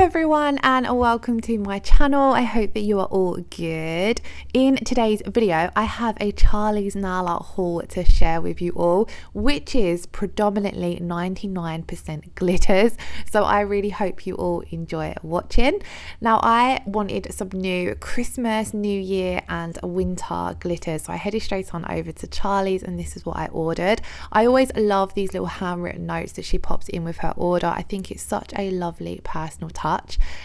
everyone and welcome to my channel. I hope that you are all good. In today's video I have a Charlie's nail art haul to share with you all, which is predominantly 99% glitters, so I really hope you all enjoy watching. Now I wanted some new Christmas, New Year and winter glitters, so I headed straight on over to Charlie's and this is what I ordered. I always love these little handwritten notes that she pops in with her order. I think it's such a lovely personal touch.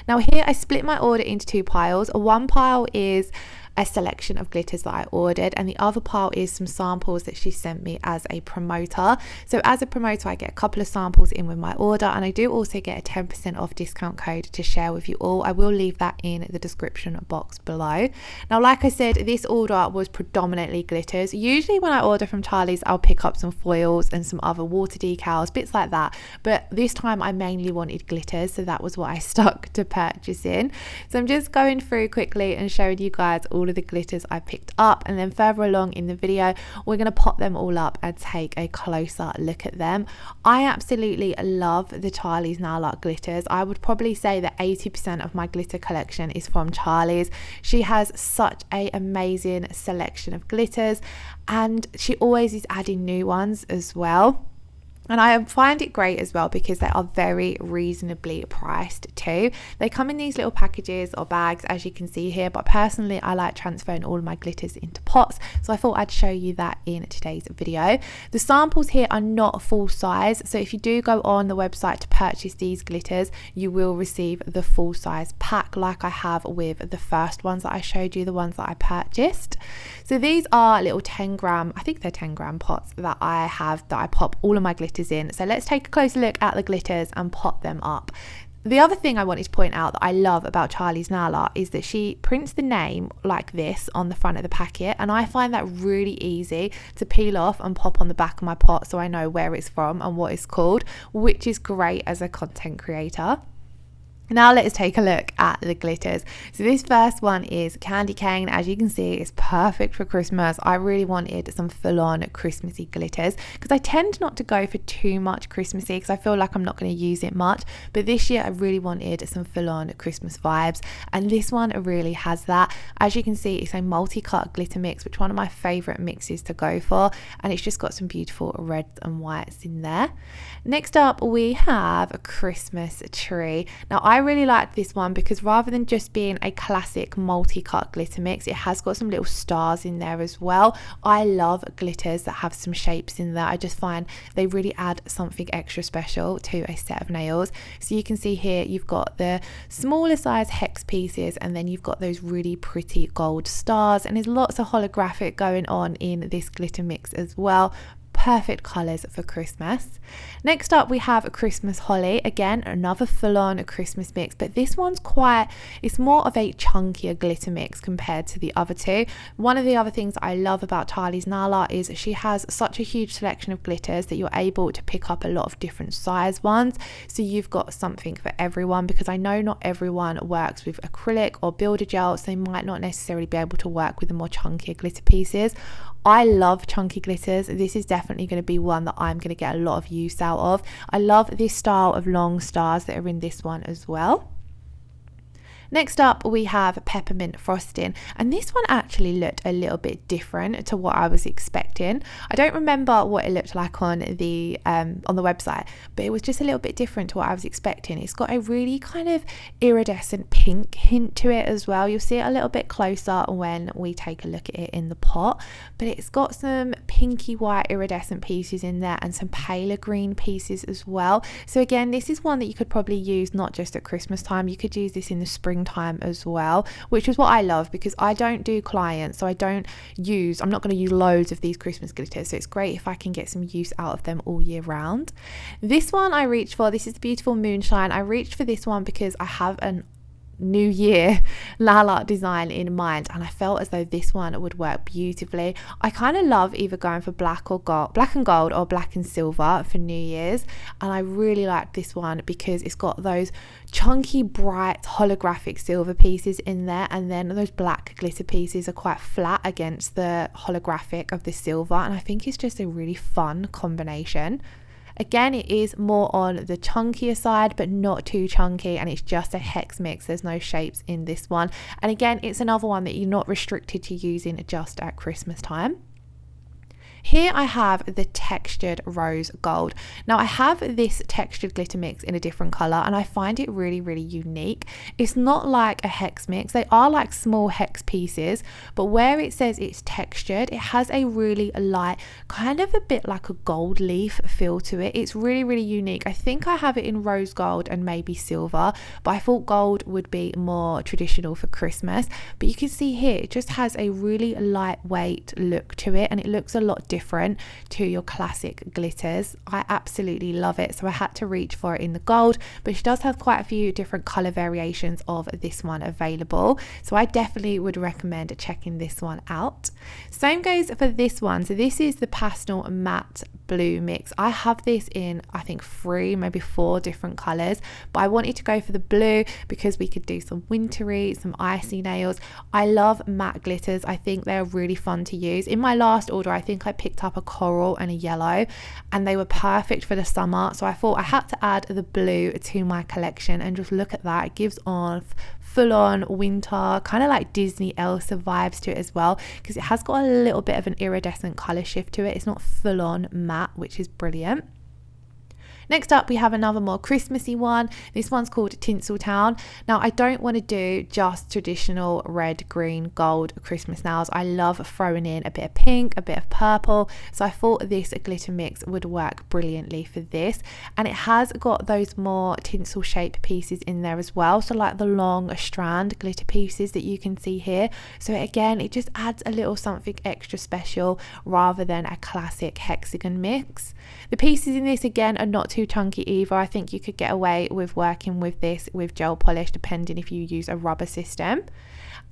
Now here I split my order into two piles. One pile is a selection of glitters that I ordered and the other pile is some samples that she sent me as a promoter. So as a promoter I get a couple of samples in with my order, and I do also get a 10% off discount code to share with you all. I will leave that in the description box below. Now like I said, this order was predominantly glitters. Usually when I order from Charlie's I'll pick up some foils and some other water decals, bits like that, but this time I mainly wanted glitters, so that was what I stuck to purchasing. So I'm just going through quickly and showing you guys all of the glitters I picked up, and then further along in the video we're going to pop them all up and take a closer look at them. I absolutely love the Charlie's nail art glitters. I would probably say that 80% of my glitter collection is from Charlie's. She has such an amazing selection of glitters and she always is adding new ones as well. And I find it great as well because they are very reasonably priced too. They come in these little packages or bags as you can see here, but personally I like transferring all of my glitters into pots, so I thought I'd show you that in today's video. The samples here are not full size, so if you do go on the website to purchase these glitters you will receive the full size pack like I have with the first ones that I showed you, the ones that I purchased. So these are little 10 gram, I think they're 10 gram pots that I have that I pop all of my glitters in. So let's take a closer look at the glitters and pop them up. The other thing I wanted to point out that I love about Charlie's nail art is that she prints the name like this on the front of the packet, and I find that really easy to peel off and pop on the back of my pot so I know where it's from and what it's called, which is great as a content creator. Now let's take a look at the glitters. So this first one is Candy Cane. As you can see, it's perfect for Christmas. I really wanted some full-on Christmassy glitters because I tend not to go for too much Christmassy because I feel like I'm not going to use it much, but this year I really wanted some full-on Christmas vibes and this one really has that. As you can see, it's a multi-cut glitter mix, which is one of my favorite mixes to go for, and it's just got some beautiful reds and whites in there. Next up we have a Christmas tree. Now I really like this one because rather than just being a classic multi-cut glitter mix, it has got some little stars in there as well. I love glitters that have some shapes in there. I just find they really add something extra special to a set of nails. So you can see here you've got the smaller size hex pieces and then you've got those really pretty gold stars, and there's lots of holographic going on in this glitter mix as well. Perfect colours for Christmas. Next up we have a Christmas holly. Again, another full-on Christmas mix, but this one's it's more of a chunkier glitter mix compared to the other two. One of the other things I love about Charlie's nail art is she has such a huge selection of glitters that you're able to pick up a lot of different size ones, so you've got something for everyone, because I know not everyone works with acrylic or builder gel, so they might not necessarily be able to work with the more chunkier glitter pieces. I love chunky glitters. This is definitely going to be one that I'm going to get a lot of use out of. I love this style of long stars that are in this one as well. Next up we have peppermint frosting, and this one actually looked a little bit different to what I was expecting. I don't remember what it looked like on the website, but it was just a little bit different to what I was expecting. It's got a really kind of iridescent pink hint to it as well. You'll see it a little bit closer when we take a look at it in the pot, but it's got some pinky white iridescent pieces in there and some paler green pieces as well. So again, this is one that you could probably use not just at Christmas time, you could use this in the spring time as well, which is what I love because I don't do clients, so I'm not going to use loads of these Christmas glitters, so it's great if I can get some use out of them all year round. This one I reached for. This is the beautiful moonshine. I reached for this one because I have an New Year nail art design in mind, and I felt as though this one would work beautifully. I kind of love either going for black and gold or black and silver for New Year's, and I really like this one because it's got those chunky bright holographic silver pieces in there, and then those black glitter pieces are quite flat against the holographic of the silver, and I think it's just a really fun combination. Again, it is more on the chunkier side, but not too chunky, and it's just a hex mix. There's no shapes in this one. And again, it's another one that you're not restricted to using just at Christmas time. Here I have the textured rose gold. Now I have this textured glitter mix in a different color, and I find it really, really unique. It's not like a hex mix. They are like small hex pieces, but where it says it's textured, it has a really light, kind of a bit like a gold leaf feel to it. It's really, really unique. I think I have it in rose gold and maybe silver, but I thought gold would be more traditional for Christmas. But you can see here, it just has a really lightweight look to it, and it looks a lot different to your classic glitters. I absolutely love it, so I had to reach for it in the gold, but she does have quite a few different color variations of this one available, so I definitely would recommend checking this one out. Same goes for this one. So this is the pastel matte blue mix. I have this in, I think, 3, maybe 4 different colors, but I wanted to go for the blue because we could do some wintry, some icy nails. I love matte glitters. I think they're really fun to use. In my last order, I think I picked up a coral and a yellow, and they were perfect for the summer, so I thought I had to add the blue to my collection. And just look at that, it gives off full-on winter, kind of like Disney Elsa vibes to it as well, because it has got a little bit of an iridescent color shift to it. It's not full-on matte, which is brilliant. Next up, we have another more Christmassy one. This one's called Tinseltown. Now, I don't want to do just traditional red, green, gold Christmas nails. I love throwing in a bit of pink, a bit of purple. So I thought this glitter mix would work brilliantly for this. And it has got those more tinsel shape pieces in there as well. So like the long strand glitter pieces that you can see here. So again, it just adds a little something extra special rather than a classic hexagon mix. The pieces in this, again, are not too chunky either. I think you could get away with working with this with gel polish, depending if you use a rubber system.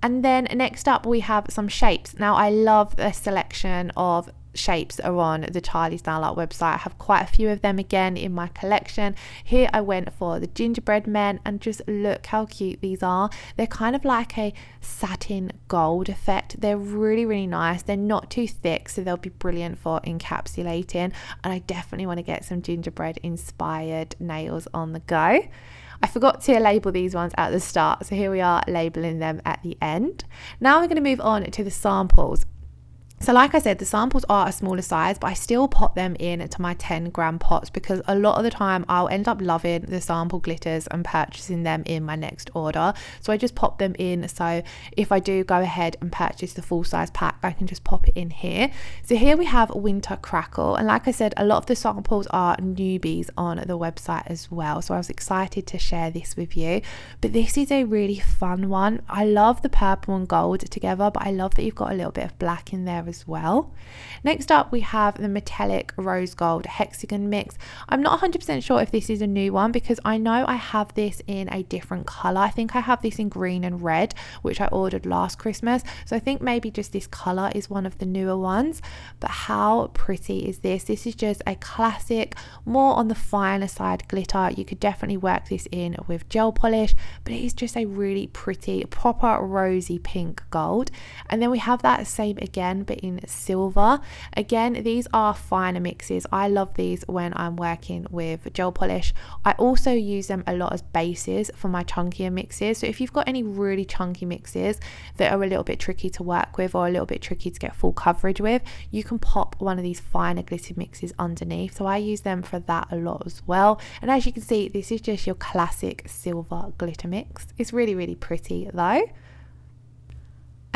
And then next up, we have some shapes. Now, I love the selection of shapes that are on the Charlie's Nail Art website. I have quite a few of them again in my collection. Here I went for the gingerbread men, and just look how cute these are. They're kind of like a satin gold effect. They're really, really nice. They're not too thick, so they'll be brilliant for encapsulating, and I definitely want to get some gingerbread inspired nails on the go. I forgot to label these ones at the start, so here we are labeling them at the end. Now we're going to move on to the samples. So like I said, the samples are a smaller size, but I still pop them in to my 10-gram pots because a lot of the time I'll end up loving the sample glitters and purchasing them in my next order. So I just pop them in, so if I do go ahead and purchase the full size pack, I can just pop it in here. So here we have Winter Crackle, and like I said, a lot of the samples are newbies on the website as well, so I was excited to share this with you. But this is a really fun one. I love the purple and gold together, but I love that you've got a little bit of black in there as well. Next up, we have the metallic rose gold hexagon mix. I'm not 100% sure if this is a new one because I know I have this in a different color. I think I have this in green and red, which I ordered last Christmas, so I think maybe just this color is one of the newer ones. But how pretty is this? This is just a classic, more on the finer side glitter. You could definitely work this in with gel polish, but it is just a really pretty, proper rosy pink gold. And then we have that same again, but in silver. Again, these are finer mixes. I love these when I'm working with gel polish. I also use them a lot as bases for my chunkier mixes. So if you've got any really chunky mixes that are a little bit tricky to work with or a little bit tricky to get full coverage with, you can pop one of these finer glitter mixes underneath. So I use them for that a lot as well. And as you can see, this is just your classic silver glitter mix. It's really, really pretty though.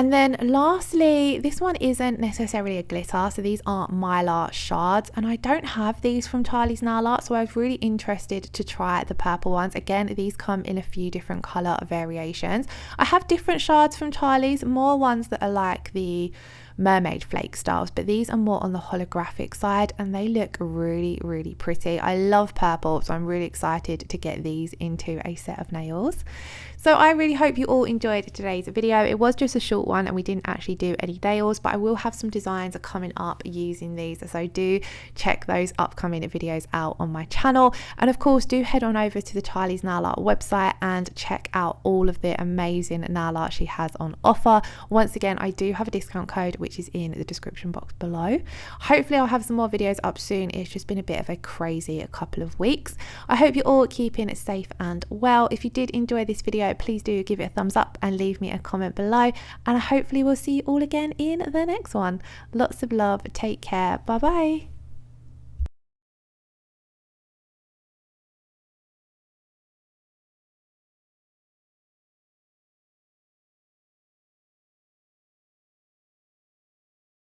And then lastly, this one isn't necessarily a glitter, so these are mylar shards, and I don't have these from Charlie's Nail Art, so I was really interested to try the purple ones. Again, these come in a few different color variations. I have different shards from Charlie's, more ones that are like the mermaid flake styles, but these are more on the holographic side and they look really, really pretty. I love purple, so I'm really excited to get these into a set of nails. So I really hope you all enjoyed today's video. It was just a short one and we didn't actually do any nails, but I will have some designs coming up using these, so do check those upcoming videos out on my channel. And of course, do head on over to the Charlie's Nail Art website and check out all of the amazing nail art she has on offer. Once again, I do have a discount code which which is in the description box below. Hopefully I'll have some more videos up soon. It's just been a bit of a crazy couple of weeks. I hope you're all keeping safe and well. If you did enjoy this video, please do give it a thumbs up and leave me a comment below, and hopefully we'll see you all again in the next one. Lots of love, take care, bye bye.